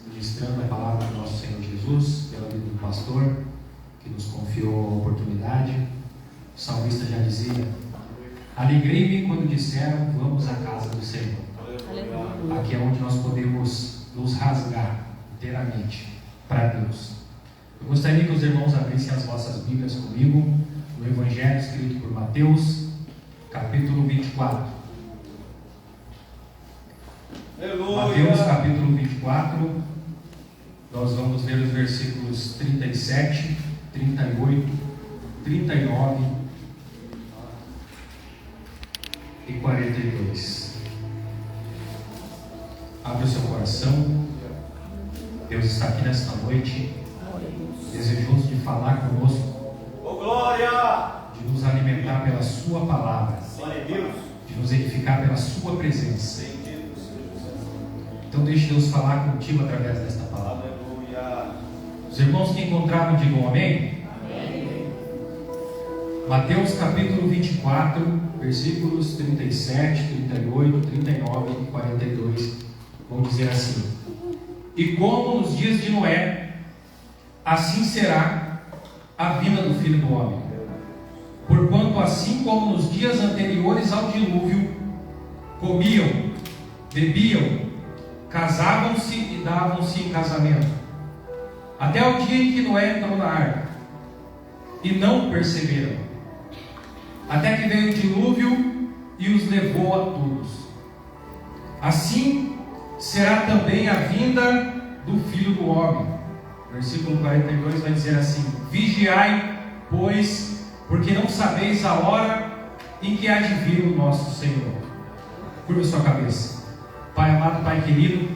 ministrando a palavra do nosso Senhor Jesus, pela vida do pastor, que nos confiou a oportunidade. O salmista já dizia: alegrei-me quando disseram, vamos à casa do Senhor. Aleluia. Aqui é onde nós podemos nos rasgar inteiramente para Deus. Eu gostaria que os irmãos abrissem as vossas Bíblias comigo no Evangelho escrito por Mateus, capítulo 24. Aleluia. Mateus capítulo 24, nós vamos ver os versículos 37, 38, 39 e 42. Abre o seu coração. Deus está aqui nesta noite, desejoso de falar conosco, de nos alimentar pela sua palavra, de nos edificar pela sua presença. Então deixe Deus falar contigo através desta palavra. Os irmãos que encontraram, digam amém. Amém. Mateus capítulo 24, versículos 37, 38, 39 e 42 vão dizer assim: e como nos dias de Noé, assim será a vinda do Filho do Homem. Porquanto assim como nos dias anteriores ao dilúvio, comiam, bebiam, casavam-se e davam-se em casamento, até o dia em que Noé entrou na arca, e não perceberam, até que veio o dilúvio e os levou a todos. Assim será também a vinda do Filho do Homem. Versículo 42 vai dizer assim: vigiai, pois, porque não sabeis a hora em que há de vir o nosso Senhor. Curva sua cabeça. Pai amado, Pai querido,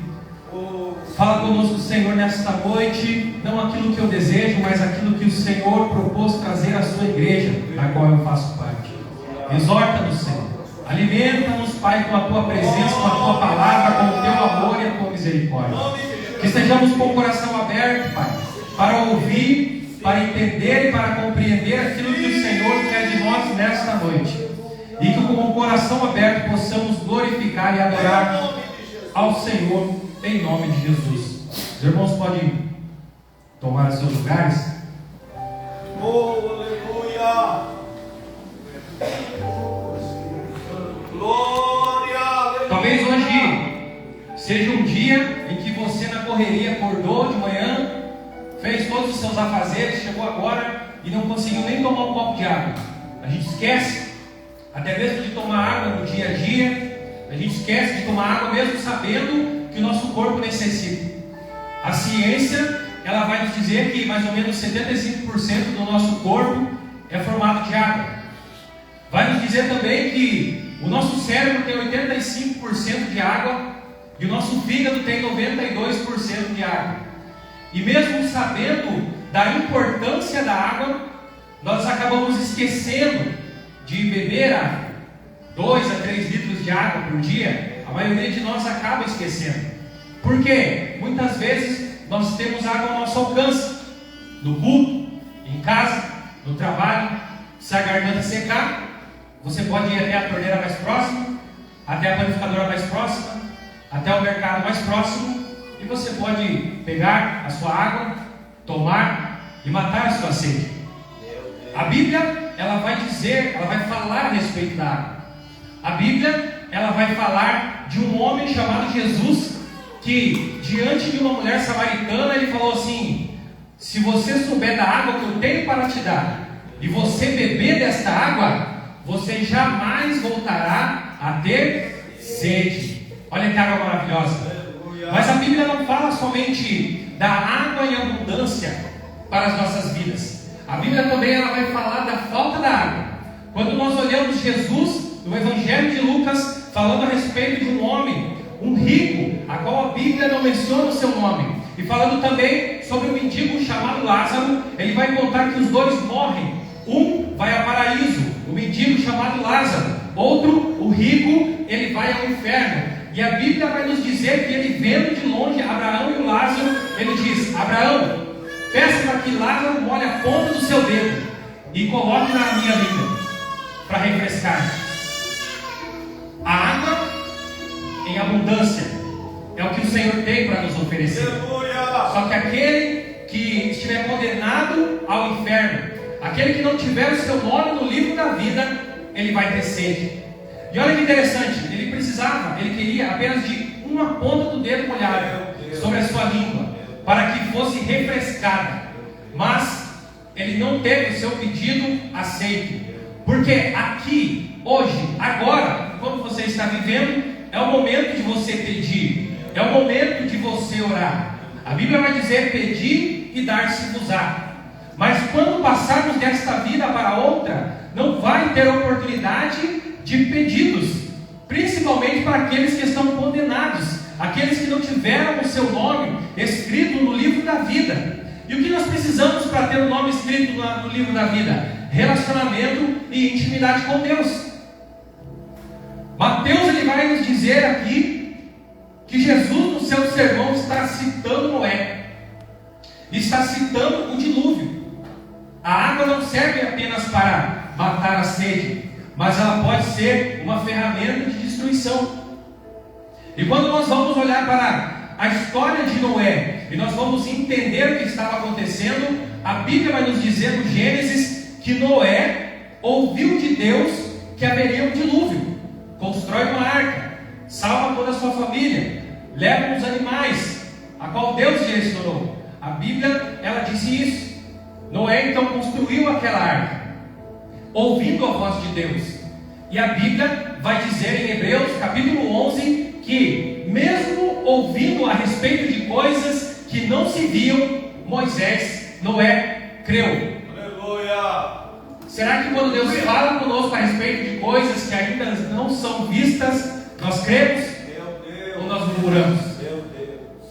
fala conosco, Senhor, nesta noite, não aquilo que eu desejo, mas aquilo que o Senhor propôs trazer à sua igreja, da qual eu faço parte. Exorta-nos, Senhor, alimenta-nos, Pai, com a tua presença, com a tua palavra, com o teu amor e a tua misericórdia. Que estejamos com o coração aberto, Pai, para ouvir, para entender e para compreender aquilo que o Senhor quer de nós nesta noite. E que com o coração aberto possamos glorificar e adorar ao Senhor, em nome de Jesus. Os irmãos podem tomar seus lugares. Aleluia! Glória! Talvez hoje seja um dia em que você, na correria, acordou de manhã, fez todos os seus afazeres, chegou agora e não conseguiu nem tomar um copo de água. A gente esquece até mesmo de tomar água no dia a dia. A gente esquece de tomar água mesmo sabendo que o nosso corpo necessita. A ciência, ela vai nos dizer que mais ou menos 75% do nosso corpo é formado de água. Vai nos dizer também que o nosso cérebro tem 85% de água e o nosso fígado tem 92% de água. E mesmo sabendo da importância da água, nós acabamos esquecendo de beber a 2 a 3 litros de água por dia. A maioria de nós acaba esquecendo. Por quê? Muitas vezes nós temos água ao nosso alcance, no culto, em casa, no trabalho. Se a garganta secar, você pode ir até a torneira mais próxima, até a panificadora mais próxima, até o mercado mais próximo, e você pode pegar a sua água, tomar e matar a sua sede. A Bíblia, ela vai dizer, ela vai falar a respeito da água. A Bíblia, ela vai falar de um homem chamado Jesus, que diante de uma mulher samaritana, ele falou assim: se você souber da água que eu tenho para te dar, e você beber desta água, você jamais voltará a ter sede. Olha que água maravilhosa. Mas a Bíblia não fala somente da água em abundância para as nossas vidas. A Bíblia também ela vai falar da falta da água. Quando nós olhamos Jesus no Evangelho de Lucas, falando a respeito de um homem, um rico, a qual a Bíblia não menciona o seu nome, e falando também sobre um mendigo chamado Lázaro, ele vai contar que os dois morrem. Um vai ao paraíso, o mendigo chamado Lázaro. Outro, o rico, ele vai ao inferno. E a Bíblia vai nos dizer que ele, vendo de longe Abraão e o Lázaro, ele diz: Abraão, peça para que Lázaro molhe a ponta do seu dedo e coloque na minha língua, para refrescar. A água em abundância é o que o Senhor tem para nos oferecer. que aquele que estiver condenado ao inferno, aquele que não tiver o seu nome no livro da vida, ele vai ter sede. E olha que interessante, ele queria apenas de uma ponta do dedo molhado sobre a sua língua, para que fosse refrescada. Mas ele não teve o seu pedido aceito, porque aqui, hoje, agora, enquanto você está vivendo, é o momento de você pedir, é o momento de você orar. A Bíblia vai dizer: pedir e dar-se-vos-á. Mas quando passarmos desta vida para outra, não vai ter oportunidade de pedidos, principalmente para aqueles que estão condenados, aqueles que não tiveram o seu nome escrito no livro da vida. E o que nós precisamos para ter o nome escrito no livro da vida? Relacionamento e intimidade com Deus. Mateus ele vai nos dizer aqui que Jesus, no seu sermão, está citando Noé, está citando o dilúvio. A água não serve apenas para matar a sede, mas ela pode ser uma ferramenta de destruição. E quando nós vamos olhar para a história de Noé, e nós vamos entender o que estava acontecendo, a Bíblia vai nos dizer no Gênesis que Noé ouviu de Deus que haveria um dilúvio. Constrói uma arca, salva toda a sua família, leva os animais, a qual Deus direcionou. A Bíblia, ela disse isso. Noé então construiu aquela arca, ouvindo a voz de Deus. E a Bíblia vai dizer em Hebreus capítulo 11 que, mesmo ouvindo a respeito de coisas que não se viam, Noé creu. Aleluia. Será que quando Deus fala conosco a respeito de coisas que ainda não são vistas, nós cremos? Ou nós murmuramos?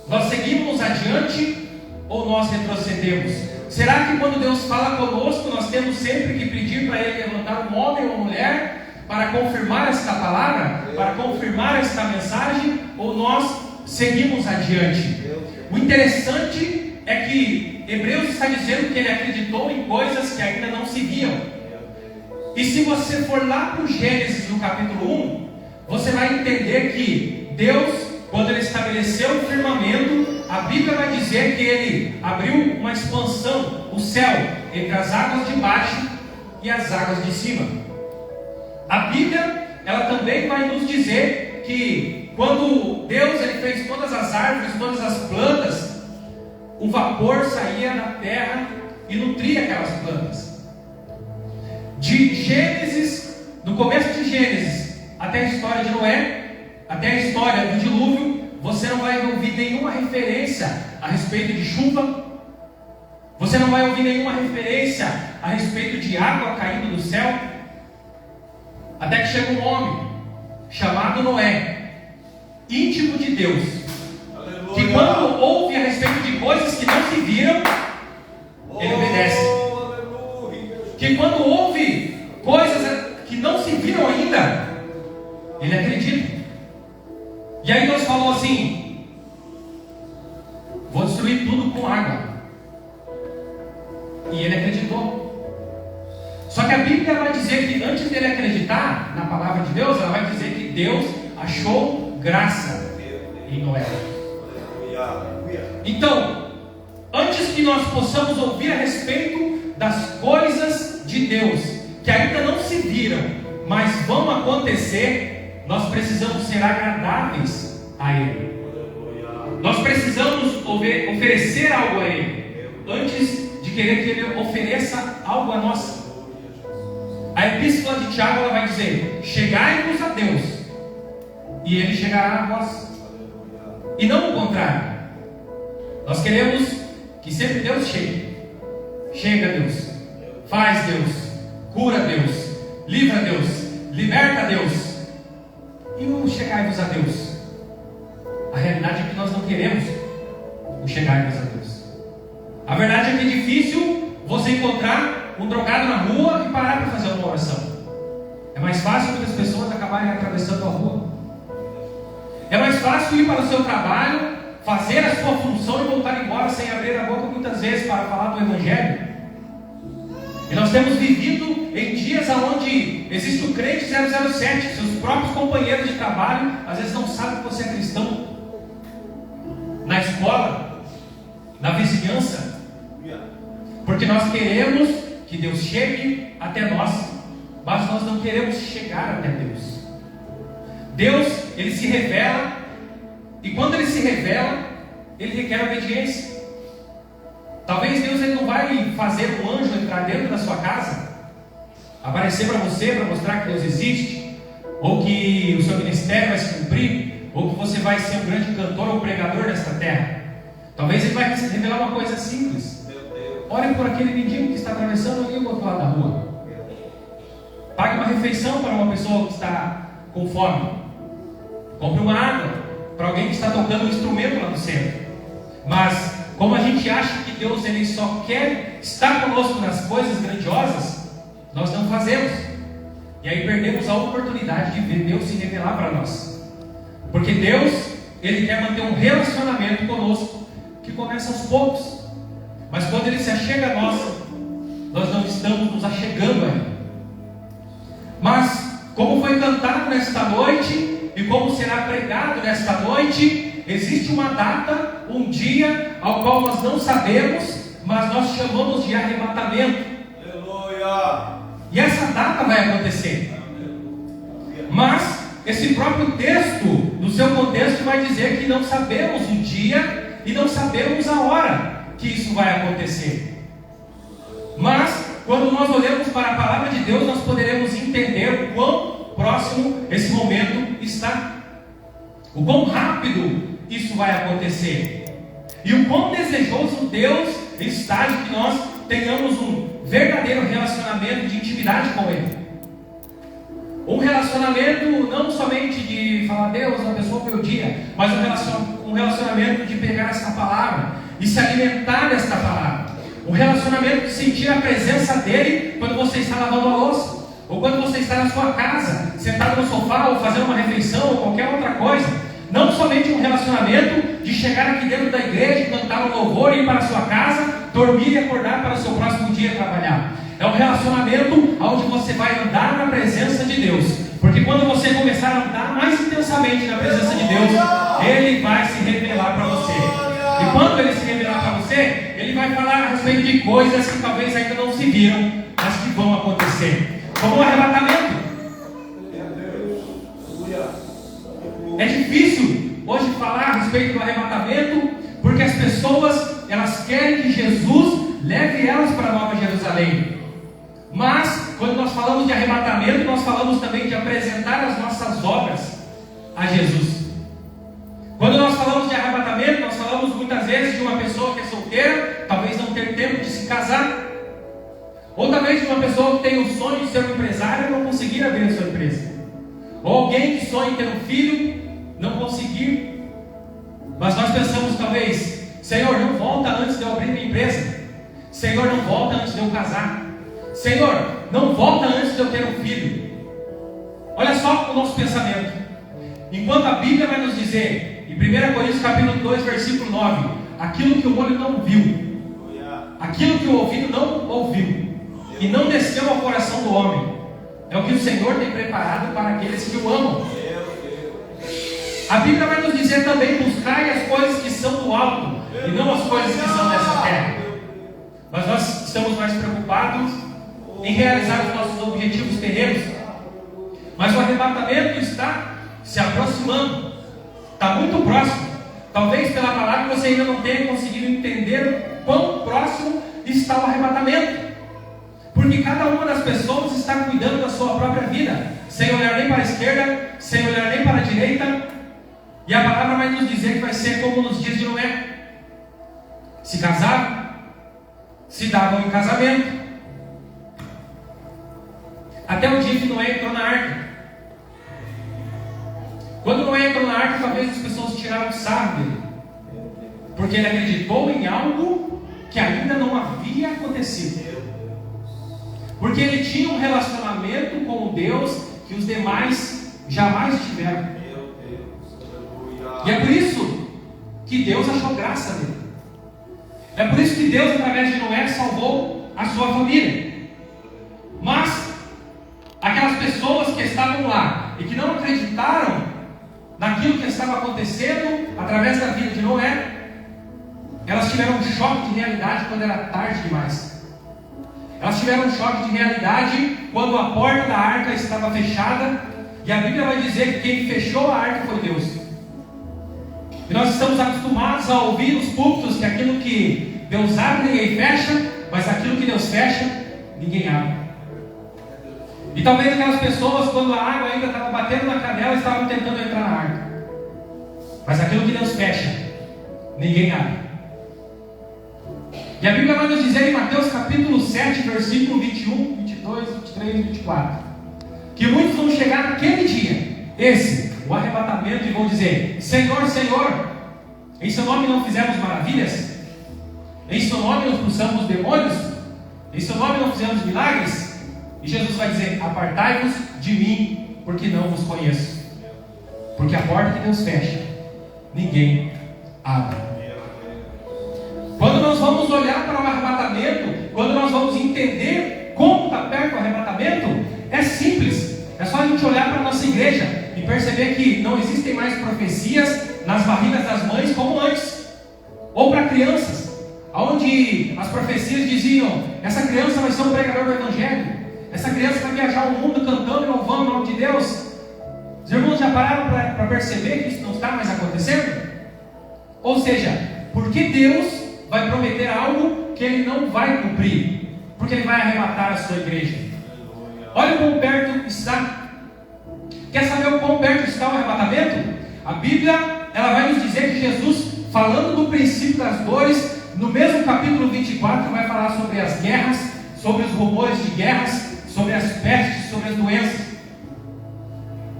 Nós seguimos adiante ou nós retrocedemos? Será que quando Deus fala conosco, nós temos sempre que pedir para Ele levantar um homem ou uma mulher para confirmar esta palavra, para confirmar esta mensagem, ou nós seguimos adiante? O interessante é que Hebreus está dizendo que ele acreditou em coisas que ainda não se viam. E se você for lá para o Gênesis no capítulo 1, você vai entender que Deus, quando Ele estabeleceu o firmamento, a Bíblia vai dizer que Ele abriu uma expansão, o céu, entre as águas de baixo e as águas de cima. A Bíblia, ela também vai nos dizer que quando Deus ele fez todas as árvores, todas as plantas, o vapor saía da terra e nutria aquelas plantas. De Gênesis, no começo de Gênesis, até a história de Noé, até a história do dilúvio, você não vai ouvir nenhuma referência a respeito de chuva, você não vai ouvir nenhuma referência a respeito de água caindo do céu, até que chega um homem chamado Noé, íntimo de Deus, aleluia, que quando ouve a respeito de coisas que não se viram, ele obedece. Aleluia. Que quando ouve coisas que não se viram ainda, ele acredita. E aí Deus falou assim: vou destruir tudo com água. E ele acreditou. Só que a Bíblia vai dizer que antes dele acreditar na palavra de Deus, ela vai dizer que Deus achou graça em Noé. Então, antes que nós possamos ouvir a respeito das coisas de Deus, que ainda não se viram, mas vão acontecer, nós precisamos ser agradáveis a Ele. Nós precisamos oferecer algo a Ele, antes de querer que Ele ofereça algo a nós. A epístola de Tiago ela vai dizer: chegai-vos a Deus, e Ele chegará a vós. E não o contrário. Nós queremos que sempre Deus chegue. Chega Deus, faz Deus, cura Deus, livra Deus, liberta Deus. E o chegai-vos a Deus? A realidade é que nós não queremos o chegai-vos a Deus. A verdade é que é difícil você encontrar um drogado na rua e parar para fazer uma oração. É mais fácil muitas pessoas acabarem atravessando a rua. É mais fácil ir para o seu trabalho, fazer a sua função e voltar embora sem abrir a boca muitas vezes para falar do Evangelho. E nós temos vivido em dias onde existe o crente 007, seus próprios companheiros de trabalho às vezes não sabem que você é cristão. Na escola, na vizinhança, porque nós queremos que Deus chegue até nós, mas nós não queremos chegar até Deus. Deus, Ele se revela, e quando Ele se revela, Ele requer obediência. Talvez Deus Ele não vai fazer um anjo entrar dentro da sua casa, aparecer para você, para mostrar que Deus existe, ou que o seu ministério vai se cumprir, ou que você vai ser um grande cantor ou pregador nesta terra. Talvez Ele vai revelar uma coisa simples. Ore por aquele mendigo que está atravessando ali do outro lado da rua. Pague uma refeição para uma pessoa que está com fome. Compre uma água para alguém que está tocando um instrumento lá no centro. Mas como a gente acha que Deus Ele só quer estar conosco nas coisas grandiosas, nós não fazemos. E aí perdemos a oportunidade de ver Deus se revelar para nós. Porque Deus, Ele quer manter um relacionamento conosco que começa aos poucos. Mas quando Ele se achega a nós, nós não estamos nos achegando a Ele. Mas, como foi cantado nesta noite, e como será pregado nesta noite, existe uma data, um dia, ao qual nós não sabemos, mas nós chamamos de arrebatamento. Aleluia. E essa data vai acontecer. Mas, esse próprio texto, no seu contexto, vai dizer que não sabemos o dia e não sabemos a hora que isso vai acontecer. Mas, quando nós olhamos para a palavra de Deus, nós poderemos entender o quão próximo esse momento está, o quão rápido isso vai acontecer, e o quão desejoso Deus está de que nós tenhamos um verdadeiro relacionamento de intimidade com Ele. Um relacionamento não somente de falar, Deus, abençoa o meu dia, mas um relacionamento de pegar essa palavra e se alimentar desta palavra. Um relacionamento de sentir a presença dEle quando você está lavando a louça, ou quando você está na sua casa, sentado no sofá, ou fazendo uma refeição, ou qualquer outra coisa. Não somente um relacionamento de chegar aqui dentro da igreja, cantar um louvor, ir para a sua casa, dormir e acordar para o seu próximo dia trabalhar. É um relacionamento onde você vai andar na presença de Deus. Porque quando você começar a andar mais intensamente na presença de Deus, Ele vai se revelar para você. E quando Ele se revelar para você, Ele vai falar a respeito de coisas que talvez ainda não se viram, mas que vão acontecer. Como o arrebatamento. É difícil hoje falar a respeito do arrebatamento, porque as pessoas, elas querem que Jesus leve elas para a Nova Jerusalém. Mas, quando nós falamos de arrebatamento, nós falamos também de apresentar as nossas obras a Jesus. Quando nós falamos de arrebatamento, nós falamos muitas vezes de uma pessoa que é solteira, talvez não ter tempo de se casar. Ou talvez de uma pessoa que tem o sonho de ser um empresário e não conseguir abrir a sua empresa. Ou alguém que sonha em ter um filho, não conseguir. Mas nós pensamos talvez, Senhor, não volta antes de eu abrir minha empresa. Senhor, não volta antes de eu casar. Senhor, não volta antes de eu ter um filho. Olha só o nosso pensamento. Enquanto a Bíblia vai nos dizer, em 1 Coríntios capítulo 2, versículo 9, aquilo que o olho não viu, aquilo que o ouvido não ouviu, e não desceu ao coração do homem, é o que o Senhor tem preparado para aqueles que o amam. A Bíblia vai nos dizer também, buscai as coisas que são do alto, e não as coisas que são dessa terra. Mas nós estamos mais preocupados em realizar os nossos objetivos terrenos. Mas o arrebatamento está se aproximando, está muito próximo. Talvez pela palavra você ainda não tenha conseguido entender o quão próximo está o arrebatamento, porque cada uma das pessoas está cuidando da sua própria vida, sem olhar nem para a esquerda, sem olhar nem para a direita. E a palavra vai nos dizer que vai ser como nos dias de Noé. Se casavam, se davam em casamento, até o dia que Noé entrou na arca. Quando Noé entrou na arca, talvez as pessoas tiraram o sarro dele, porque ele acreditou em algo que ainda não havia acontecido, porque ele tinha um relacionamento com Deus que os demais jamais tiveram. E é por isso que Deus achou graça nele. É por isso que Deus, através de Noé, salvou a sua família. Mas aquelas pessoas que estavam lá e que não acreditaram naquilo que estava acontecendo através da vida de Noé, elas tiveram um choque de realidade quando era tarde demais. Elas tiveram um choque de realidade quando a porta da arca estava fechada, e a Bíblia vai dizer que quem fechou a arca foi Deus. E nós estamos acostumados a ouvir nos púlpitos que aquilo que Deus abre ninguém fecha, mas aquilo que Deus fecha, ninguém abre. E talvez aquelas pessoas, quando a água ainda estava batendo na canela, estavam tentando entrar na arca. Mas aquilo que Deus fecha, ninguém abre. E a Bíblia vai nos dizer em Mateus capítulo 7, versículo 21, 22, 23 e 24, que muitos vão chegar naquele dia, o arrebatamento, e vão dizer: Senhor, Senhor, em seu nome não fizemos maravilhas? Em seu nome não expulsamos demônios? Em seu nome não fizemos milagres? E Jesus vai dizer: apartai-vos de mim, porque não vos conheço. Porque a porta que Deus fecha, ninguém abre. Quando nós vamos olhar para o arrebatamento, quando nós vamos entender como está perto o arrebatamento, é simples. É só a gente olhar para a nossa igreja e perceber que não existem mais profecias nas barrigas das mães como antes. Ou para crianças, onde as profecias diziam: essa criança vai ser um pregador do Evangelho, essa criança vai viajar o mundo cantando e louvando o nome de Deus. Os irmãos já pararam para perceber que isso não está mais acontecendo? Ou seja, por que Deus vai prometer algo que Ele não vai cumprir? Porque Ele vai arrebatar a sua igreja. Olha o quão perto está. Quer saber o quão perto está o arrebatamento? A Bíblia, ela vai nos dizer que Jesus, falando do princípio das dores, no mesmo capítulo 24, vai falar sobre as guerras, sobre os rumores de guerras, sobre as pestes, sobre as doenças.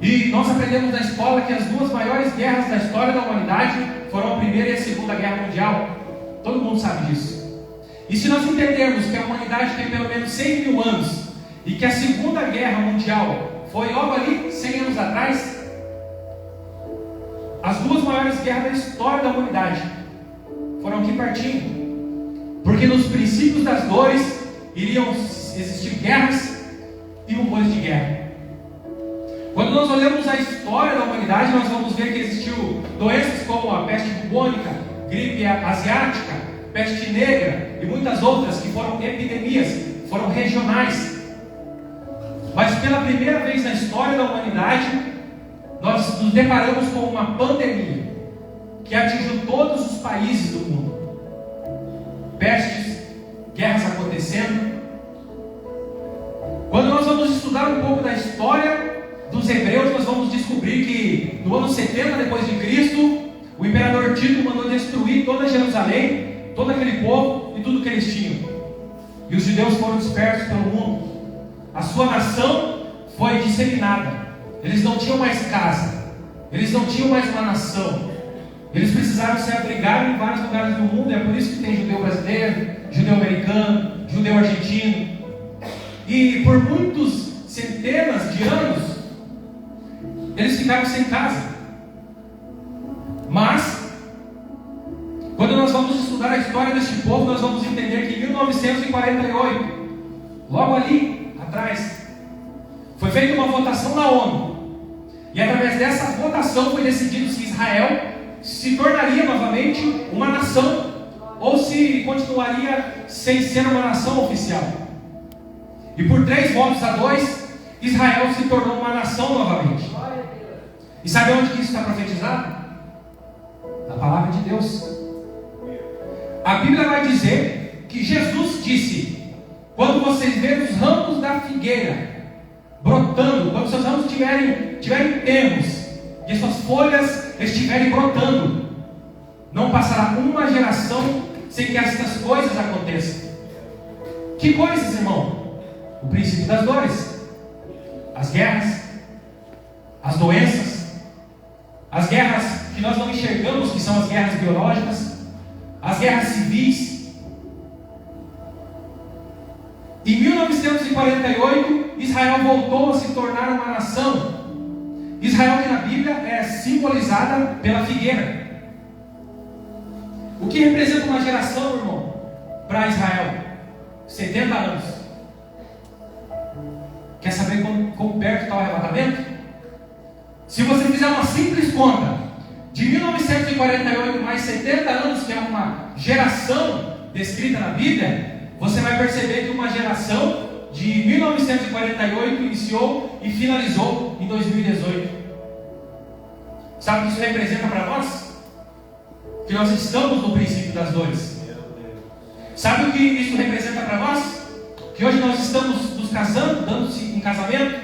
E nós aprendemos na escola que as duas maiores guerras da história da humanidade foram a Primeira e a Segunda Guerra Mundial. Todo mundo sabe disso. E se nós entendermos que a humanidade tem pelo menos 100 mil anos, e que a Segunda Guerra Mundial foi logo ali, 100 anos atrás, as duas maiores guerras da história da humanidade foram aqui pertinho. Porque nos princípios das dores iriam existir guerras e rumores de guerra. Quando nós olhamos a história da humanidade, nós vamos ver que existiu doenças como a peste bubônica, gripe asiática, peste negra e muitas outras que foram epidemias, foram regionais. Mas pela primeira vez na história da humanidade, nós nos deparamos com uma pandemia que atingiu todos os países do mundo. Pestes, guerras acontecendo. Quando nós vamos estudar um pouco da história dos hebreus, nós vamos descobrir que no ano 70 depois de Cristo, o imperador Tito mandou destruir toda Jerusalém, todo aquele povo e tudo que eles tinham. E os judeus foram dispersos pelo mundo. A sua nação foi disseminada. Eles não tinham mais casa. Eles não tinham mais uma nação. Eles precisaram se abrigar em vários lugares do mundo. É por isso que tem judeu brasileiro, judeu americano, judeu argentino. E por muitos centenas de anos, eles ficaram sem casa. Mas, quando nós vamos estudar a história deste povo, nós vamos entender que em 1948, logo ali atrás, foi feita uma votação na ONU. E através dessa votação foi decidido se Israel se tornaria novamente uma nação, ou se continuaria sem ser uma nação oficial. E por 3-2, Israel se tornou uma nação novamente. E sabe onde que isso está profetizado? Na palavra de Deus. A Bíblia vai dizer que Jesus disse: quando vocês verem os ramos da figueira brotando, quando seus ramos tiverem termos e suas folhas estiverem brotando, não passará uma geração sem que estas coisas aconteçam. Que coisas, irmão? O princípio das dores, as guerras, as doenças, as guerras que nós não enxergamos, que são as guerras biológicas, as guerras civis. Em 1948, Israel voltou a se tornar uma nação. Israel, que na Bíblia é simbolizada pela figueira. O que representa uma geração, irmão, para Israel? 70 anos. Quer saber quão perto está o arrebatamento? Se você fizer uma simples conta, de 1948 mais 70 anos, que é uma geração descrita na Bíblia, você vai perceber que uma geração de 1948 iniciou e finalizou em 2018. Sabe o que isso representa para nós? Que nós estamos no princípio das dores. Sabe o que isso representa para nós? Que hoje nós estamos nos casando, dando-se em casamento.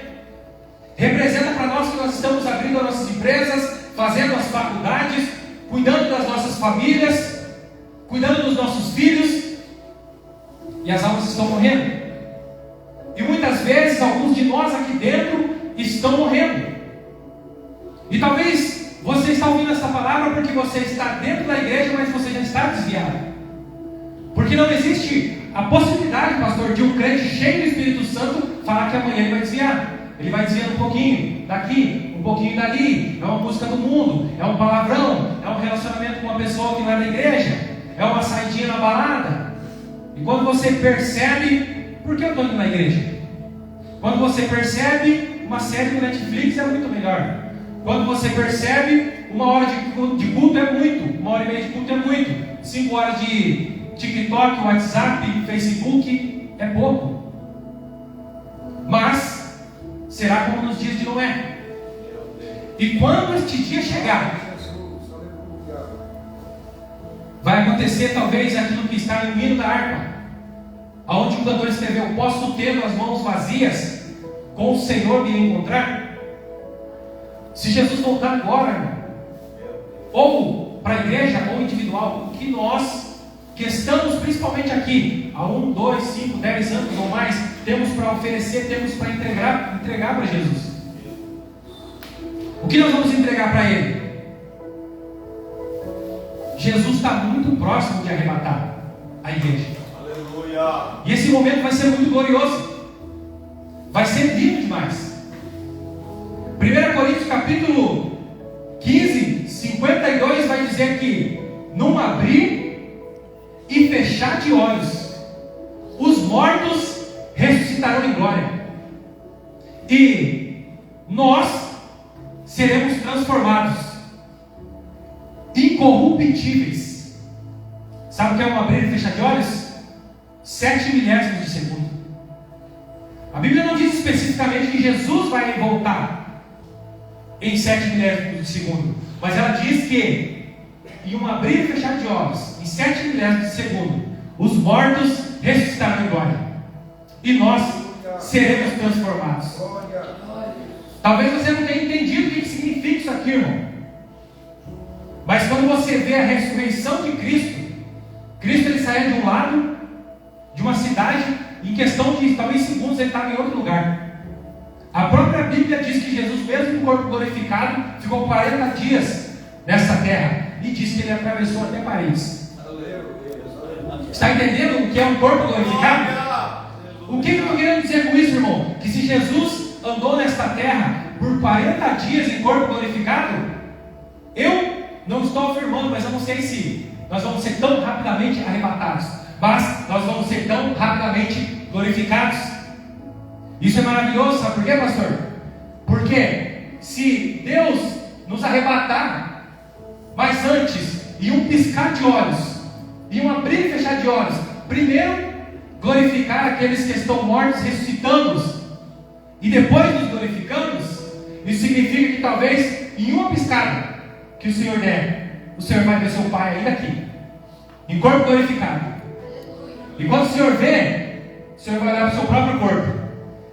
Representa para nós que nós estamos abrindo as nossas empresas, fazendo as faculdades, cuidando das nossas famílias, cuidando dos nossos filhos, e as almas estão morrendo. E muitas vezes alguns de nós aqui dentro estão morrendo. E talvez você está ouvindo essa palavra porque você está dentro da igreja, mas você já está desviado. Porque não existe a possibilidade, pastor, de um crente cheio do Espírito Santo falar que amanhã ele vai desviar. Ele vai desviando um pouquinho daqui, um pouquinho dali. É uma música do mundo, é um palavrão, é um relacionamento com uma pessoa que não é da igreja, é uma saidinha na balada. E quando você percebe, por que eu estou indo na igreja? Quando você percebe, uma série do Netflix é muito melhor. Quando você percebe, uma hora de culto é muito, 1h30 de culto é muito, 5 horas de TikTok, WhatsApp, Facebook é pouco. Mas será como nos dias de Noé. E quando este dia chegar, vai acontecer talvez aquilo que está no hino da harpa, aonde o cantor escreveu: posso ter as mãos vazias, com o Senhor me encontrar. Se Jesus voltar agora, ou para a igreja, ou individual, o que nós, que estamos principalmente aqui, há 1, 2, 5, 10 anos ou mais, temos para oferecer, temos para entregar para Jesus? O que nós vamos entregar para Ele? Jesus está muito próximo de arrebatar a igreja. Aleluia. E esse momento vai ser muito glorioso. Vai ser lindo demais. 1 Coríntios capítulo 15, 52 vai dizer que num abrir e fechar de olhos, os mortos ressuscitarão em glória. E nós seremos transformados, incorruptíveis. Sabe o que é um abrir e fechar de olhos? 7 milésimos de segundo. A Bíblia não diz especificamente que Jesus vai voltar em 7 milésimos de segundo, mas ela diz que em um abrir e fechar de olhos, em 7 milésimos de segundo, os mortos ressuscitarão em glória, e nós seremos transformados. Talvez você não tenha entendido o que significa isso aqui, irmão, mas quando você vê a ressurreição de Cristo, ele saía de um lado de uma cidade, em questão de talvez segundos ele estava em outro lugar. A própria Bíblia diz que Jesus, mesmo com o corpo glorificado, ficou 40 dias nessa terra, e diz que ele atravessou até Paris. Está entendendo o que é um corpo glorificado? O que eu estou querendo dizer com isso, irmão? Que se Jesus andou nesta terra por 40 dias em corpo glorificado, eu não estou afirmando, mas eu não sei se nós vamos ser tão rapidamente arrebatados, mas nós vamos ser tão rapidamente glorificados. Isso é maravilhoso, sabe por quê, pastor? Porque se Deus nos arrebatar, mas antes, em um piscar de olhos, em um abrir e fechar de olhos, primeiro glorificar aqueles que estão mortos, ressuscitando-os, e depois nos glorificamos, isso significa que talvez em uma piscada que o Senhor der, o Senhor vai ver seu Pai ainda aqui, em corpo glorificado. E quando o Senhor vê, o Senhor vai olhar para o seu próprio corpo,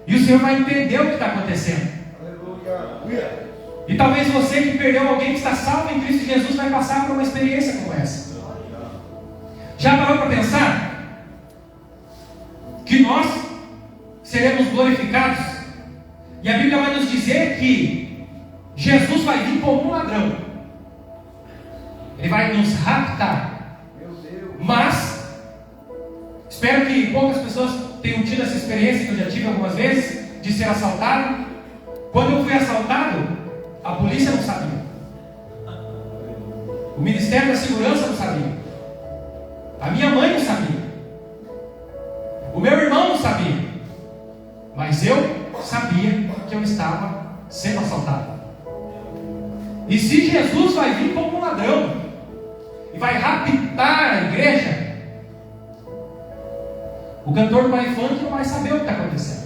e o Senhor vai entender o que está acontecendo. Aleluia. E talvez você que perdeu alguém que está salvo em Cristo Jesus vai passar por uma experiência como essa. Já parou para pensar que nós seremos glorificados? E a Bíblia vai nos dizer que Jesus vai vir como um ladrão. Ele vai nos raptar. Mas espero que poucas pessoas tenham tido essa experiência que eu já tive algumas vezes, de ser assaltado. Quando eu fui assaltado, a polícia não sabia, o Ministério da Segurança não sabia, a minha mãe não sabia, o meu irmão não sabia, mas eu sabia que eu estava sendo assaltado. E se Jesus vai vir como um ladrão e vai raptar a igreja, o cantor do baile funk não vai saber o que está acontecendo.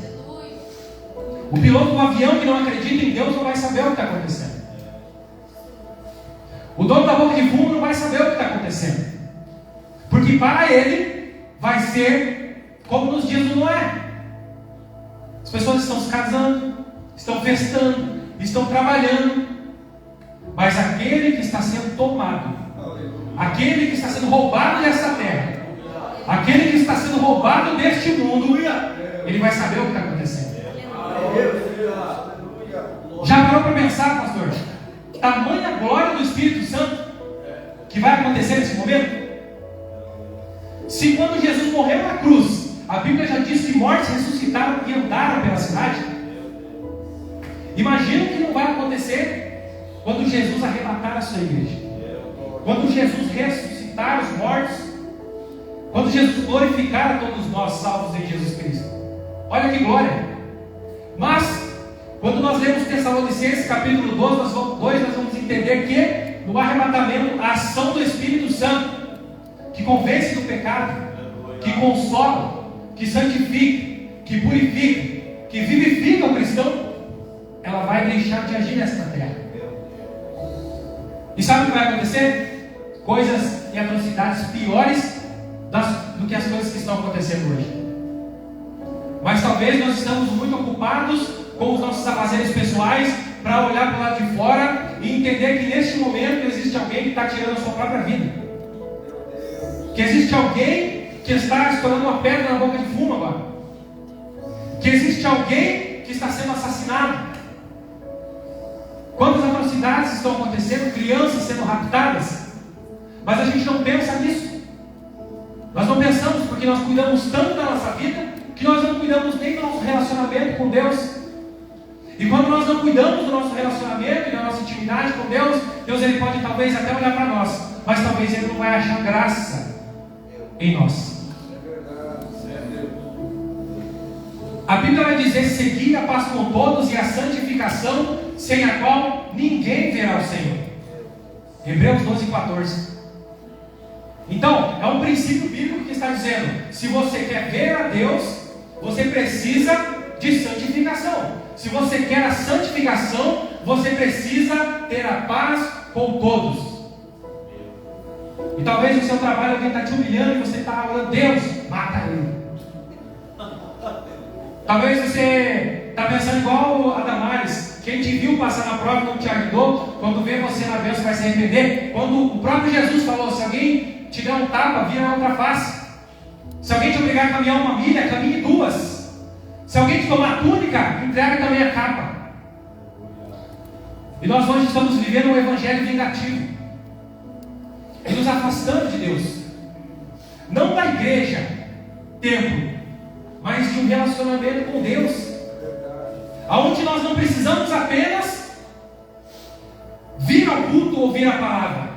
O piloto do avião que não acredita em Deus não vai saber o que está acontecendo. O dono da boca de fumo não vai saber o que está acontecendo. Porque para ele vai ser como nos dias do Noé. As pessoas estão se casando, estão festando, estão trabalhando, mas aquele que está sendo tomado, aquele que está sendo roubado dessa terra, aquele que está sendo roubado deste mundo, ele vai saber o que está acontecendo. Já parou para pensar, pastor? Tamanha glória do Espírito Santo que vai acontecer nesse momento? Se quando Jesus morreu na cruz, a Bíblia já diz que mortos ressuscitaram e andaram pela cidade, imagina o que não vai acontecer quando Jesus arrebatar a sua igreja, quando Jesus ressuscitar os mortos, quando Jesus glorificar a todos nós salvos em Jesus Cristo. Olha que glória! Mas quando nós lemos Tessalonicenses capítulo 2, nós vamos entender que no arrebatamento, a ação do Espírito Santo, que convence do pecado, que consola, que santifica, que purifica, que vivifica o cristão, ela vai deixar de agir nesta terra. E sabe o que vai acontecer? Coisas e atrocidades piores do que as coisas que estão acontecendo hoje. Mas talvez nós estamos muito ocupados com os nossos afazeres pessoais para olhar para o lado de fora e entender que neste momento existe alguém que está tirando a sua própria vida, que existe alguém que está estourando uma pedra na boca de fumo agora, que existe alguém que está sendo assassinado. Quantas atrocidades estão acontecendo, crianças sendo raptadas, mas a gente não pensa nisso. Nós não pensamos porque nós cuidamos tanto da nossa vida que nós não cuidamos nem do nosso relacionamento com Deus. E quando nós não cuidamos do nosso relacionamento e da nossa intimidade com Deus, Deus ele pode talvez até olhar para nós, mas talvez ele não vai achar graça em nós. A Bíblia vai dizer: seguir a paz com todos e a santificação, sem a qual ninguém verá o Senhor. Hebreus 12:14. Então, é um princípio bíblico que está dizendo: se você quer ver a Deus, você precisa de santificação. Se você quer a santificação, você precisa ter a paz com todos. E talvez no seu trabalho alguém está te humilhando e você está orando: Deus, mata ele. Talvez você está pensando igual a Damares: quem te viu passar na prova e não te ajudou, quando vê você na bênção vai se arrepender. Quando o próprio Jesus falou: se alguém te der um tapa, vira a outra face. Se alguém te obrigar a caminhar uma milha, caminhe duas. Se alguém te tomar a túnica, entrega também a capa. E nós hoje estamos vivendo um evangelho vingativo e nos afastando de Deus, não da igreja, templo, mas de um relacionamento com Deus, aonde nós não precisamos apenas vir ao culto, ouvir a palavra.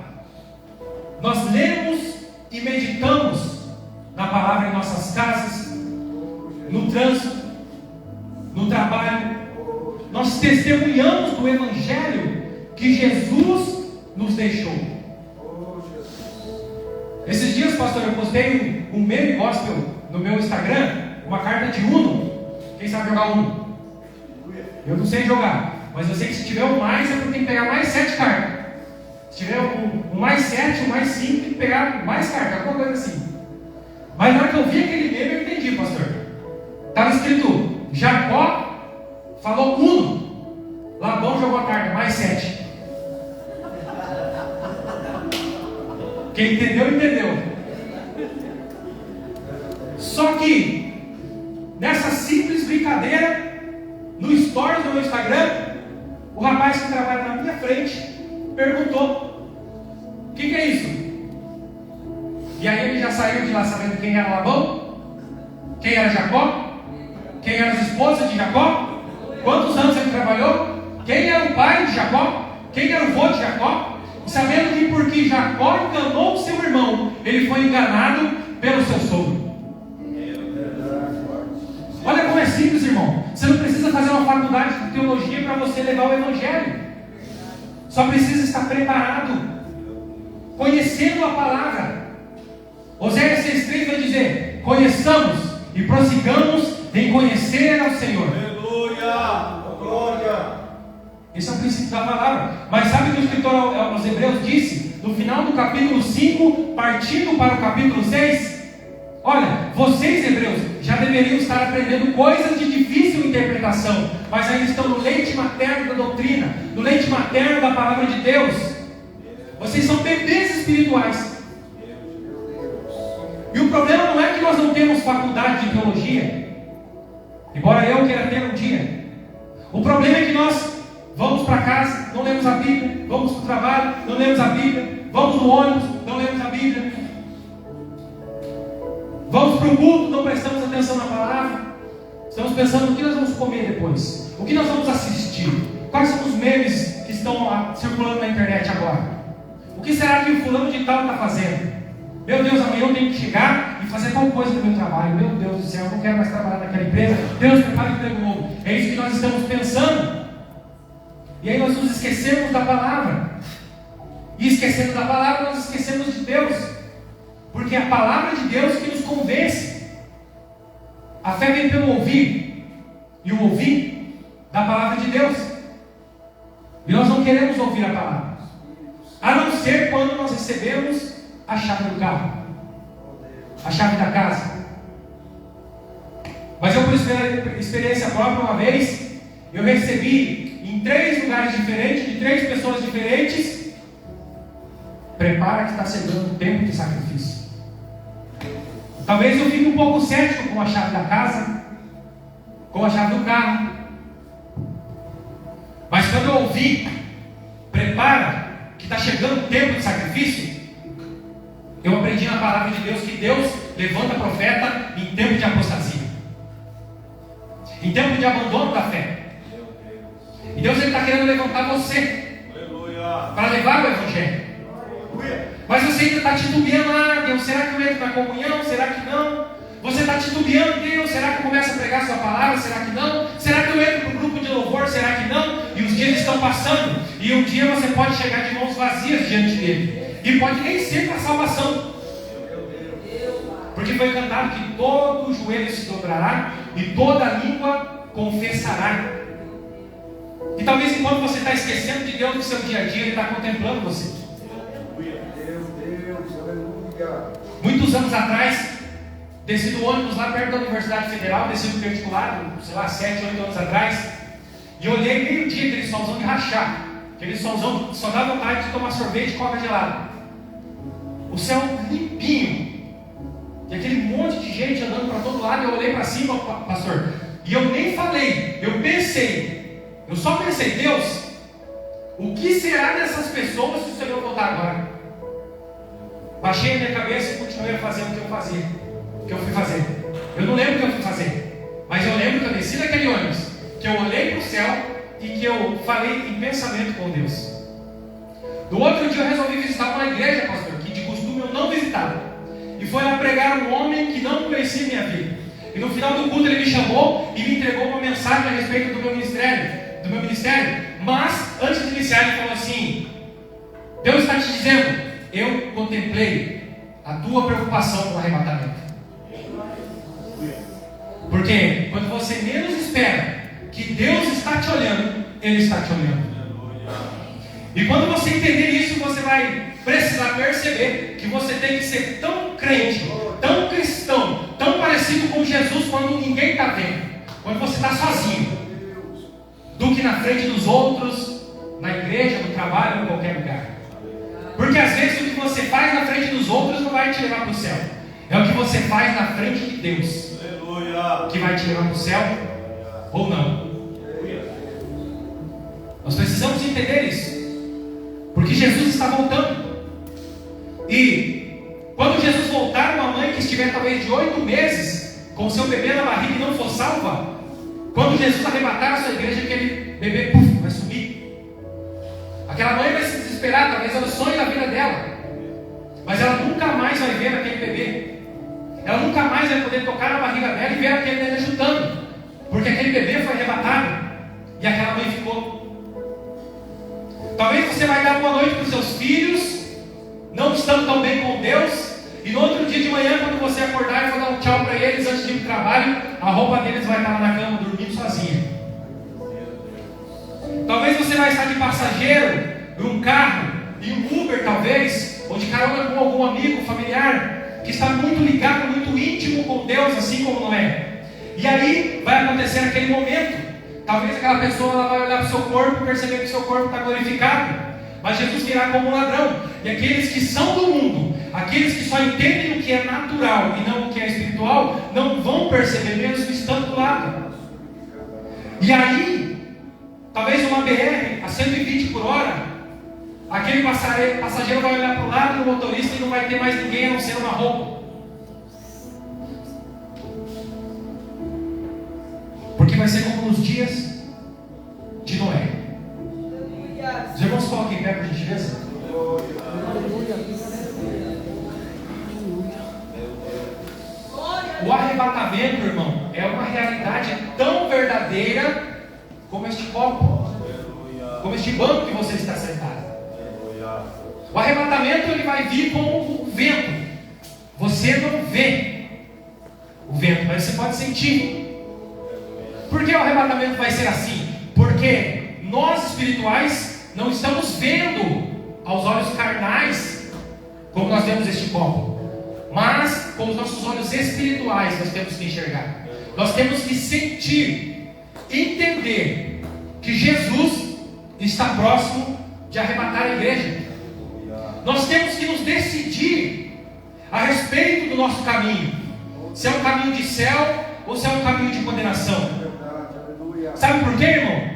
Nós lemos e meditamos na palavra em nossas casas, no trânsito, no trabalho. Nós testemunhamos do evangelho que Jesus nos deixou. Esses dias, pastor, eu postei um meme gospel no meu Instagram, uma carta de Uno. Quem sabe jogar Uno? Eu não sei jogar, mas eu sei que se tiver um mais, é porque tem que pegar mais 7 cartas. Se tiver um mais 7, um mais 5, tem que pegar mais cartas, alguma coisa assim. Mas na hora que eu vi aquele meme, eu entendi, pastor. Estava escrito: Jacó falou Uno, Labão jogou a carta, mais 7. Quem entendeu, entendeu. Só que nessa simples brincadeira, no stories do meu Instagram, o rapaz que trabalha na minha frente perguntou: o que é isso? E aí ele já saiu de lá sabendo quem era Labão, quem era Jacó, quem eram as esposas de Jacó, quantos anos ele trabalhou, quem era o pai de Jacó, quem era o vô de Jacó, sabendo que porque Jacó enganou o seu irmão, ele foi enganado pelo seu sogro. Olha como é simples, irmão. Você não precisa fazer uma faculdade de teologia para você levar o evangelho. Só precisa estar preparado, conhecendo a palavra. Oséias 6,3 vai dizer: conheçamos e prossigamos em conhecer ao Senhor. Aleluia. Glória. Esse é o princípio da palavra. Mas sabe o que o escritor aos Hebreus disse? No final do capítulo 5, partindo para o capítulo 6. Olha, vocês hebreus já deveriam estar aprendendo coisas de difícil interpretação, mas ainda estão no leite materno da doutrina, no leite materno da palavra de Deus. Vocês são bebês espirituais. E o problema não é que nós não temos faculdade de teologia, embora eu queira ter um dia. O problema é que nós vamos para casa, não lemos a Bíblia, vamos para o trabalho, não lemos a Bíblia, vamos no ônibus, não lemos a Bíblia, vamos para o culto, não prestamos atenção na palavra, estamos pensando no que nós vamos comer depois, o que nós vamos assistir, quais são os memes que estão circulando na internet agora, o que será que o fulano de tal está fazendo? Meu Deus, amanhã eu tenho que chegar e fazer tal coisa no meu trabalho. Meu Deus do céu, eu não quero mais trabalhar naquela empresa. Deus, prepara um emprego novo. É isso que nós estamos pensando. E aí nós nos esquecemos da palavra. E esquecendo da palavra, nós esquecemos de Deus. Porque é a palavra de Deus que nos convence. A fé vem pelo ouvir. E o ouvir da palavra de Deus. E nós não queremos ouvir a palavra. A não ser quando nós recebemos a chave do carro, a chave da casa. Mas eu, por experiência própria, uma vez, eu recebi em 3 lugares diferentes, de 3 pessoas diferentes: prepara que está chegando o tempo de sacrifício. Talvez eu fique um pouco cético com a chave da casa, com a chave do carro. Mas quando eu ouvi, prepara que está chegando o tempo de sacrifício, eu aprendi na palavra de Deus que Deus levanta profeta em tempo de apostasia, em tempo de abandono da fé. E Deus está querendo levantar você para levar o Evangelho. Mas você ainda está titubeando: Deus, será que eu entro na comunhão? Será que não? Você está titubeando: Deus, será que eu começo a pregar sua palavra? Será que não? Será que eu entro no grupo de louvor? Será que não? E os dias estão passando, e um dia você pode chegar de mãos vazias diante dele. E pode nem ser para salvação, porque foi cantado que todo joelho se dobrará e toda língua confessará. E talvez enquanto você está esquecendo de Deus no seu dia a dia, Ele está contemplando você. Muitos anos atrás, desci do ônibus lá perto da Universidade Federal, desci do particular, sei lá, 7, 8 anos atrás, e olhei meio-dia aquele solzão de rachar, aquele solzão que só dá vontade de tomar sorvete e coca gelada. O céu limpinho, e aquele monte de gente andando para todo lado. Eu olhei para cima, pastor, e eu nem falei, eu só pensei: Deus, o que será dessas pessoas se o Senhor voltar agora? Baixei a minha cabeça e continuei a fazer o que eu fazia, o que eu fui fazer. Eu não lembro o que eu fui fazer, mas eu lembro que eu desci daquele ônibus, que eu olhei para o céu e que eu falei em pensamento com Deus. Do outro dia eu resolvi visitar uma igreja, pastor, que de costume eu não visitava. E foi lá pregar um homem que não conhecia minha vida. E no final do culto ele me chamou e me entregou uma mensagem a respeito do meu ministério. Mas, antes de iniciar, ele falou assim: Deus está te dizendo, eu contemplei a tua preocupação com o arrebatamento. Porque quando você menos espera que Deus está te olhando, Ele está te olhando. E quando você entender isso, você vai precisar perceber que você tem que ser tão crente, tão cristão, tão parecido com Jesus quando ninguém está vendo, quando você está sozinho, do que na frente dos outros, na igreja, no trabalho, em qualquer lugar. Porque às vezes o que você faz na frente dos outros não vai te levar para o céu. É o que você faz na frente de Deus que vai te levar para o céu ou não. Nós precisamos entender isso, porque Jesus está voltando. E quando Jesus voltar, uma mãe que estiver talvez de 8 meses com seu bebê na barriga e não for salva, quando Jesus arrebatar a sua igreja, aquele bebê vai sumir. Aquela mãe vai se desesperar, talvez era o sonho da vida dela, mas ela nunca mais vai ver aquele bebê. Ela nunca mais vai poder tocar na barriga dela e ver aquele bebê chutando, porque aquele bebê foi arrebatado e aquela mãe ficou. Talvez você vai dar boa noite para os seus filhos, não estando tão bem com Deus, e no outro dia de manhã, quando você acordar e for dar um tchau para eles antes de ir para o trabalho, a roupa deles vai estar lá na cama dormindo sozinha. Talvez você vai estar de passageiro em um carro, em um Uber talvez, ou de carona com algum amigo, familiar, que está muito ligado, muito íntimo com Deus, assim como Noé. E aí vai acontecer aquele momento. Talvez aquela pessoa ela vai olhar para o seu corpo e perceber que o seu corpo está glorificado. Mas Jesus virá como um ladrão. E aqueles que são do mundo, aqueles que só entendem o que é natural e não o que é espiritual, não vão perceber mesmo estando do lado. E aí, talvez uma BR a 120 por hora, aquele passageiro vai olhar para o lado do motorista e não vai ter mais ninguém a não ser uma roupa. Porque vai ser como nos dias de Noé. Os irmãos coloquem em pé, por gentileza. O arrebatamento, irmão, é uma realidade tão verdadeira como este copo, como este banco que você está sentado. O arrebatamento ele vai vir como o vento. Você não vê o vento, mas você pode sentir. Por que o arrebatamento vai ser assim? Porque nós espirituais não estamos vendo aos olhos carnais como nós vemos este copo, mas com os nossos olhos espirituais nós temos que enxergar. Nós temos que sentir, entender que Jesus está próximo de arrebatar a igreja. Nós temos que nos decidir a respeito do nosso caminho, se é um caminho de céu ou se é um caminho de condenação. Sabe por quê, irmão?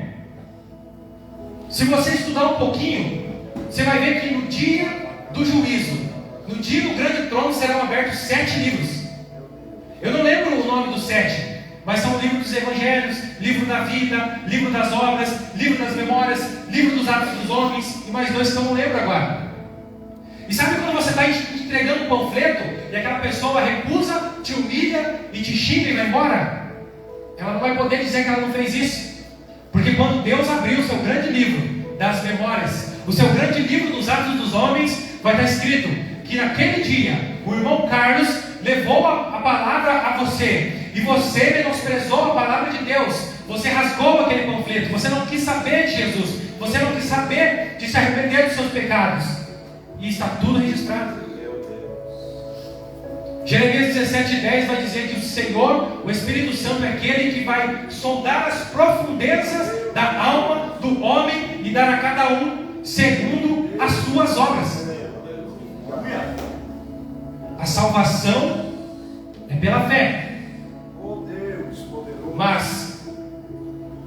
Se você estudar um pouquinho, você vai ver que no dia do juízo, no dia do grande trono, serão abertos 7 livros. Eu não lembro o nome dos 7, mas são o livro dos evangelhos, livro da vida, livro das obras, livro das memórias, livro dos atos dos homens, e mais 2 que eu não lembro agora. E sabe quando você está entregando um panfleto e aquela pessoa recusa, te humilha e te xinga e vai embora? Ela não vai poder dizer que ela não fez isso. Porque quando Deus abriu o seu grande livro das memórias, o seu grande livro dos atos dos homens, vai estar escrito que naquele dia o irmão Carlos levou a palavra a você, e você menosprezou a palavra de Deus, você rasgou aquele panfleto, você não quis saber de Jesus, você não quis saber de se arrepender dos seus pecados, e está tudo registrado. Jeremias 17:10 vai dizer que o Senhor, o Espírito Santo, é aquele que vai sondar as profundezas da alma do homem e dar a cada um segundo as suas obras. A salvação é pela fé. Mas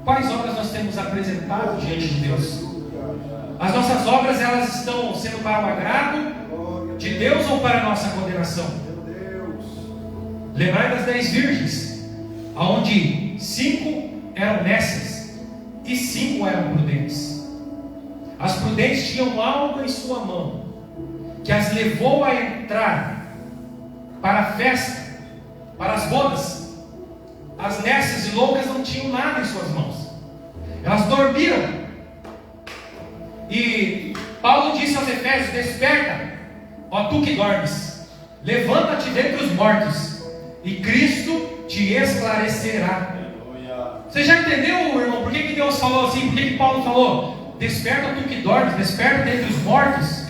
quais obras nós temos apresentado diante de Deus? As nossas obras, elas estão sendo para o agrado de Deus ou para a nossa condenação? Lembrai das 10 virgens, onde 5 eram nécias e 5 eram prudentes. As prudentes tinham algo em sua mão que as levou a entrar para a festa, para as bodas. As nécias e loucas não tinham nada em suas mãos, elas dormiram. E Paulo disse aos Efésios: desperta, ó tu que dormes, levanta-te dentre os mortos, e Cristo te esclarecerá. Você já entendeu, irmão, por que Deus falou assim? Por que Paulo falou: desperta tu que dormes, desperta dentre os mortos?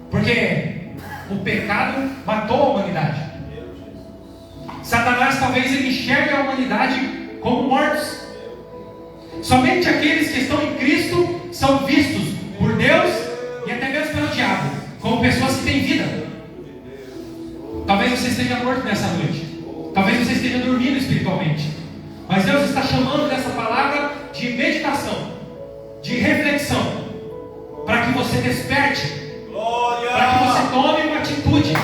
Porque o pecado matou a humanidade. Satanás talvez ele enxergue a humanidade como mortos. Somente aqueles que estão em Cristo são vistos por Deus e até mesmo pelo diabo como pessoas que têm vida. Talvez você esteja morto nessa noite, talvez você esteja dormindo espiritualmente, mas Deus está chamando dessa palavra de meditação, de reflexão, para que você desperte, para que você tome uma atitude,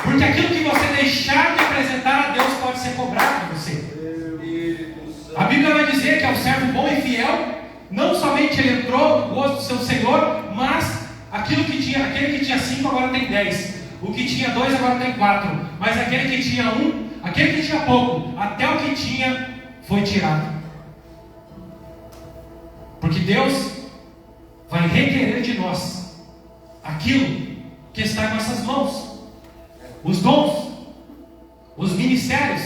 porque aquilo que você deixar de apresentar a Deus pode ser cobrado de você. A Bíblia vai dizer que é o servo bom e fiel, não somente ele entrou no gosto do seu Senhor, mas aquele que tinha 5 agora tem 10, o que tinha 2 agora tem 4, mas aquele que tinha 1, aquele que tinha pouco, até o que tinha foi tirado. Porque Deus vai requerer de nós aquilo que está em nossas mãos. Os dons, os ministérios.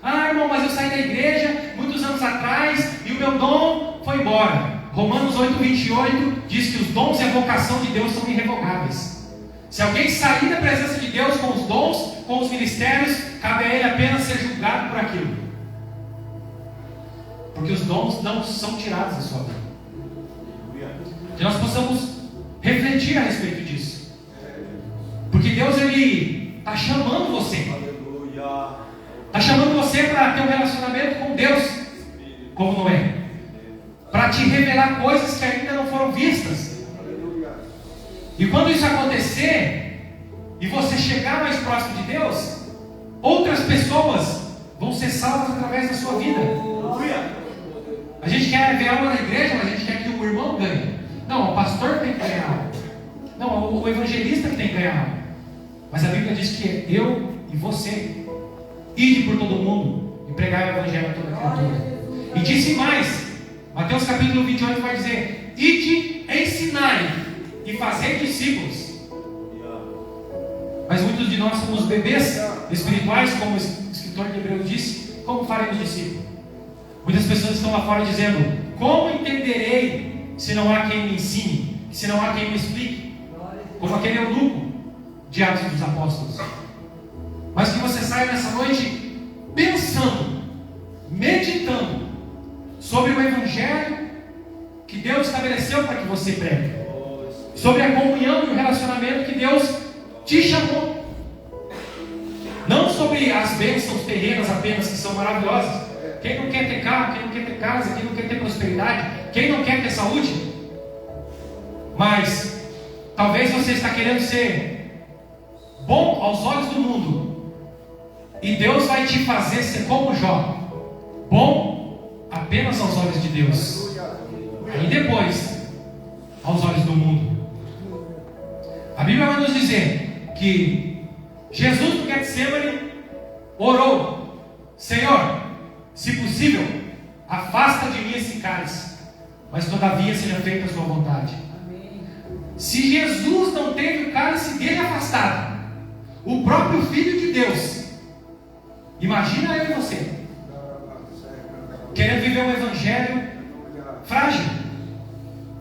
Ah, irmão, mas eu saí da igreja muitos anos atrás e o meu dom foi embora. Romanos 8:28 diz que os dons e a vocação de Deus são irrevogáveis. Se alguém sair da presença de Deus com os dons, com os ministérios, cabe a ele apenas ser julgado por aquilo. Porque os dons não são tirados da sua vida. Que nós possamos refletir a respeito disso. Porque Deus, Ele está chamando você. Está chamando você para ter um relacionamento com Deus, como Noé, para te revelar coisas que ainda não foram vistas. E quando isso acontecer, e você chegar mais próximo de Deus, outras pessoas vão ser salvas através da sua vida. A gente quer ver algo na igreja, mas a gente quer que o irmão ganhe. Não, o pastor tem que ganhar algo. Não, o evangelista que tem que ganhar algo. Mas a Bíblia diz que é eu e você. Ide por todo mundo e pregai o evangelho a toda criatura. E disse mais, Mateus capítulo 28 vai dizer: ide, ensinai e fazei discípulos. Mas muitos de nós somos bebês espirituais, como o escritor de Hebreus disse. Como faremos discípulos? Muitas pessoas estão lá fora dizendo: como entenderei se não há quem me ensine, se não há quem me explique? Como aquele eunuco de Atos dos Apóstolos. Mas que você saia nessa noite pensando, meditando sobre o evangelho que Deus estabeleceu para que você pregue, sobre a comunhão e o relacionamento que Deus te chamou, não sobre as bênçãos terrenas apenas, que são maravilhosas. Quem não quer ter carro, quem não quer ter casa, quem não quer ter prosperidade, quem não quer ter saúde? Mas talvez você está querendo ser bom aos olhos do mundo, e Deus vai te fazer ser como Jó, bom apenas aos olhos de Deus, e depois aos olhos do mundo. A Bíblia vai nos dizer que Jesus no Getsemane orou: Senhor, se possível, afasta de mim esse cálice, mas todavia seja feita a sua vontade. Se Jesus não teve o cálice dele afastado, o próprio Filho de Deus, imagina eu e você, querendo viver um evangelho frágil,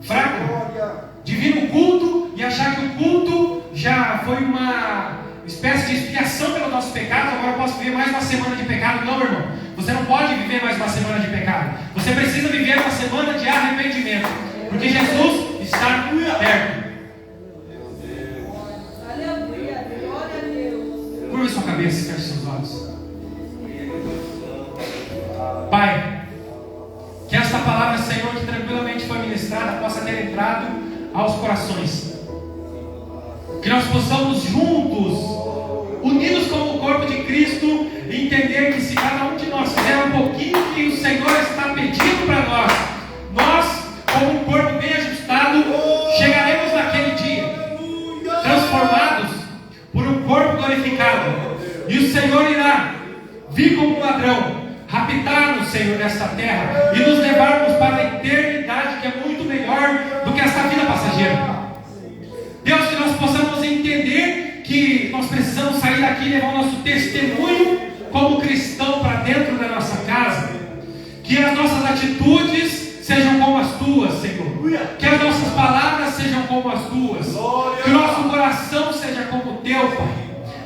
fraco, de vir no culto e achar que o culto já foi uma espécie de expiação pelo nosso pecado. Agora eu posso viver mais uma semana de pecado. Não, irmão, você não pode viver mais uma semana de pecado. Você precisa viver uma semana de arrependimento, porque Jesus está perto. Curva sua cabeça e feche seus olhos. Pai, que esta palavra, Senhor, que tranquilamente foi ministrada, possa ter entrado aos corações. Que nós possamos juntos, unidos como o corpo de Cristo, entender que se cada um de nós fizer um pouquinho que o Senhor está pedindo para nós, nós, como um corpo bem ajustado, chegaremos naquele dia, transformados por um corpo glorificado. E o Senhor irá vir como um ladrão, raptar-nos, Senhor, nesta terra e nos levarmos para a eternidade, que é muito melhor do que esta vida passageira. Deus, que nós possamos entender que nós precisamos sair daqui e levar o nosso testemunho como cristão para dentro da nossa casa. Que as nossas atitudes sejam como as tuas, Senhor. Que as nossas palavras sejam como as tuas. Que o nosso coração seja como o teu, Pai.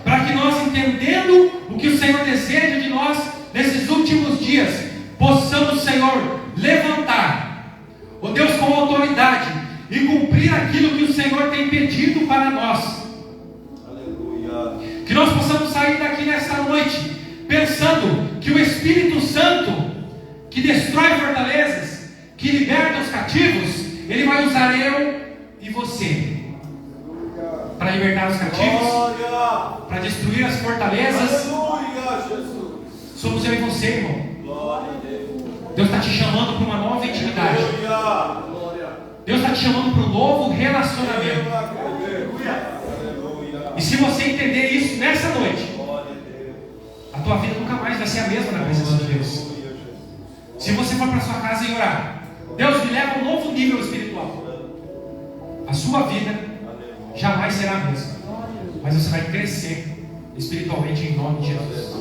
Para que nós, entendendo o que o Senhor deseja de nós nesses últimos dias, possamos, Senhor, levantar, ó Deus, com autoridade e cumprir aquilo que o Senhor tem pedido para nós. Aleluia. Que nós possamos sair daqui nesta noite pensando que o Espírito Santo, que destrói fortalezas, que liberta os cativos, Ele vai usar eu e você para libertar os cativos, para destruir as fortalezas. Somos eu e você, irmão. Deus está te chamando para uma nova intimidade. Deus está te chamando para um novo relacionamento. E se você entender isso nessa noite, a tua vida nunca mais vai ser a mesma na presença de Deus. Se você for para sua casa e orar: Deus, me leva a um novo nível espiritual. a sua vida jamais será a mesma. Mas você vai crescer espiritualmente em nome de Jesus.